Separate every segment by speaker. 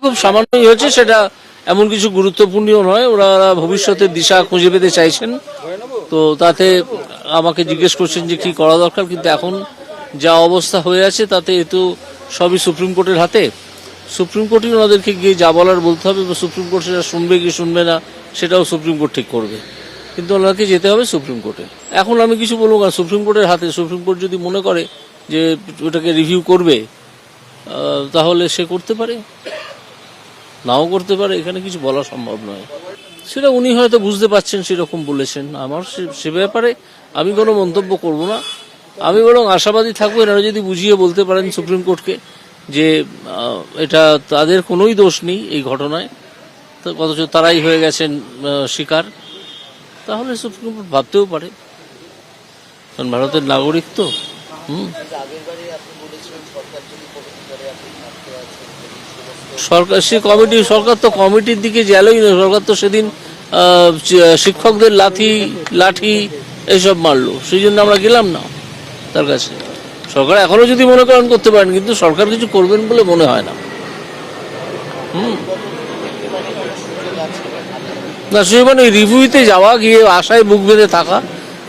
Speaker 1: খুব সামান্যই হয়েছে, সেটা এমন কিছু গুরুত্বপূর্ণ নয়। ওরা ভবিষ্যতের দিশা খুঁজে পেতে চাইছেন, তো তাতে আমাকে জিজ্ঞেস করছেন যে কি করা দরকার। কিন্তু এখন যা অবস্থা হয়ে আছে তাতে তো সবই সুপ্রিম কোর্টের হাতে। সুপ্রিম কোর্টই ওনাদেরকে গিয়ে যা বলার বলতে হবে, বা সুপ্রিম কোর্ট সেটা শুনবে কি শুনবে না সেটাও সুপ্রিম কোর্ট ঠিক করবে। কিন্তু ওনাকে যেতে হবে সুপ্রিম কোর্টে। এখন আমি কিছু বলবো না, সুপ্রিম কোর্টের হাতে। সুপ্রিম কোর্ট যদি মনে করে যে ওটাকে রিভিউ করবে, তাহলে সে করতে পারে, নাও করতে পারে, এখানে কিছু বলা সম্ভব নয়। সেটা উনি হয়তো বুঝতে পারছেন, সেরকম বলেছেন। আমার সে ব্যাপারে আমি কোনো মন্তব্য করব না। আমি বরং আশাবাদী থাকবো, এনারা যদি বুঝিয়ে বলতে পারেন সুপ্রিম কোর্টকে যে এটা তাদের কোনোই দোষ নেই এই ঘটনায়, তো অথচ তারাই হয়ে গেছেন শিকার, তাহলে সুপ্রিম কোর্ট ভাবতেও পারে, কারণ ভারতের নাগরিক তো। সরকার সে কমিটি, সরকার তো কমিটির দিকে গেলই না। সরকার তো সেদিন শিক্ষকদের লাঠি এইসব মারলো, সেই জন্য আমরা গেলাম না তার কাছে। সরকার এখনো যদি মনে করেন করতে পারেন, কিন্তু সরকার কিছু করবেন বলে মনে হয় না। না, সে মানে রিভিউতে যাওয়া, গিয়ে আশায় বুক বেঁধে থাকা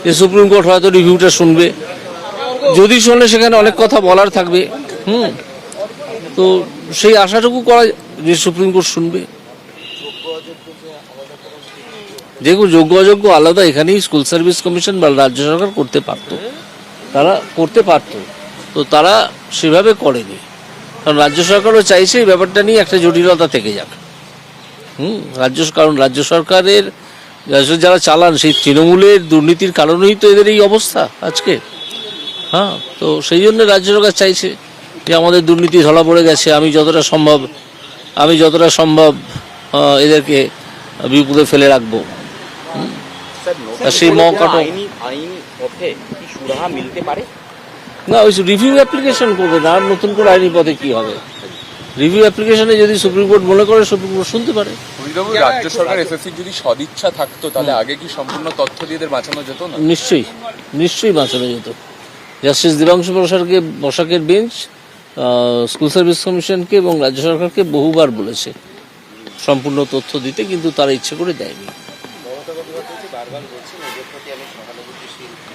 Speaker 1: যে সুপ্রিম কোর্ট হয়তো রিভিউটা শুনবে। যদি শোনে সেখানে অনেক কথা বলার থাকবে। তো সেই আশাটুকু করা যে সুপ্রিম কোর্ট শুনবে। দেখুন, যোগ্য অযোগ্য আলাদা। এখানেই স্কুল সার্ভিস কমিশন বা রাজ্য সরকার করতে পারতো, তারা করতে পারতো, তো তারা সেভাবে করেনি। কারণ রাজ্য সরকারও চাইছে এই ব্যাপারটা নিয়ে একটা জটিলতা থেকে যাক। কারণ রাজ্য সরকারের যারা চালান সেই তৃণমূলের দুর্নীতির কারণেই তো এদের এই অবস্থা আজকে। তো সেই জন্য রাজ্য সরকার চাইছে যে আমাদের দুর্নীতি ধরা পড়ে গেছে, আমি যতটা সম্ভব এদেরকে বিপদে ফেলে রাখবো। সেই মৌকাটা না, ওই রিভিউ অ্যাপ্লিকেশন করবে না, আর নতুন করে আইনি পথে কি হবে। রিভিউ অ্যাপ্লিকেশনে যদি সুপ্রিম কোর্ট মনে করে, সুপ্রিম কোর্ট শুনতে পারে।
Speaker 2: রাজ্য সরকার এসএসসির যদি সদিচ্ছা থাকতো, তাহলে আগে কি সম্পূর্ণ তথ্য দিয়ে এদের বাঁচানো যেত না?
Speaker 1: নিশ্চয়ই বাঁচানো যেত। জাস্টিস দেবাংশু বসাকের বেঞ্চ স্কুল সার্ভিস কমিশনকে এবং রাজ্য সরকারকে বহুবার বলেছে সম্পূর্ণ তথ্য দিতে, কিন্তু তারা ইচ্ছে করে দেয়নি।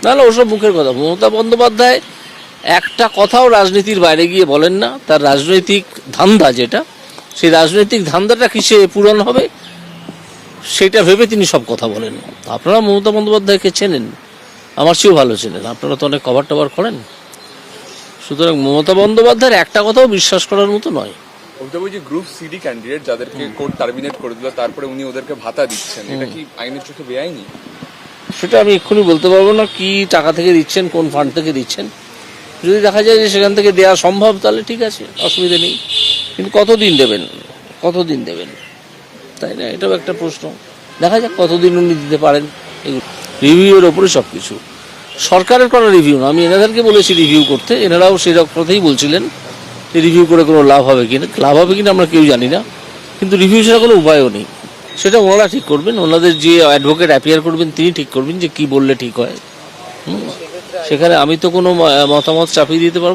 Speaker 1: না, ওসব মুখের কথা। মমতা বন্দ্যোপাধ্যায় একটা কথাও রাজনীতির বাইরে গিয়ে বলেন না। তার রাজনৈতিক ধান্দা যেটা, সেই রাজনৈতিক ধান্দাটা কিসে পূরণ হবে সেটা ভেবে তিনি সব কথা বলেন। আপনারা মমতা বন্দ্যোপাধ্যায়কে চেনেন, আমার চেয়েও ভালো চেনেন, আপনারা তো অনেক কভার টভার করেন। সুতরাং মমতা বন্দ্যোপাধ্যায়ের একটা কথাও বিশ্বাস করার মতো নয়।
Speaker 2: গ্রুপ সিডি ক্যান্ডিডেট যাদেরকে কোর্ট টার্মিনেট করে দিল, তারপরে উনি ওদেরকে ভাতা দিচ্ছেন, এটা কি আইনের চোখে বেআইনি?
Speaker 1: সেটা আমি এক্ষুনি বলতে পারবো না, কি টাকা থেকে দিচ্ছেন, কোন ফান্ড থেকে দিচ্ছেন। যদি দেখা যায় যে সেখান থেকে দেওয়া সম্ভব, তাহলে ঠিক আছে, অসুবিধা নেই। কিন্তু কতদিন দেবেন, তাই না? এটাও একটা প্রশ্ন। দেখা যাক কতদিন উনি দিতে পারেন। রিভিউয়ের ওপরে সব কিছু, সরকারের করা রিভিউ না। আমি এনাদেরকে বলেছি রিভিউ করতে, এনারাও সেই কথাই বলছিলেন যে রিভিউ করে কোনো লাভ হবে কিনা আমরা কেউ জানি না, কিন্তু রিভিউ ছাড়া কোনো উপায়ও নেই। সেটা ওনারা ঠিক করবেন, ওনাদের যে অ্যাডভোকেট অ্যাপিয়ার করবেন তিনি ঠিক করবেন যে কি বললে ঠিক হয়। সেখানে আমি তো কোনো মতামত চাপিয়ে দিতে পারবো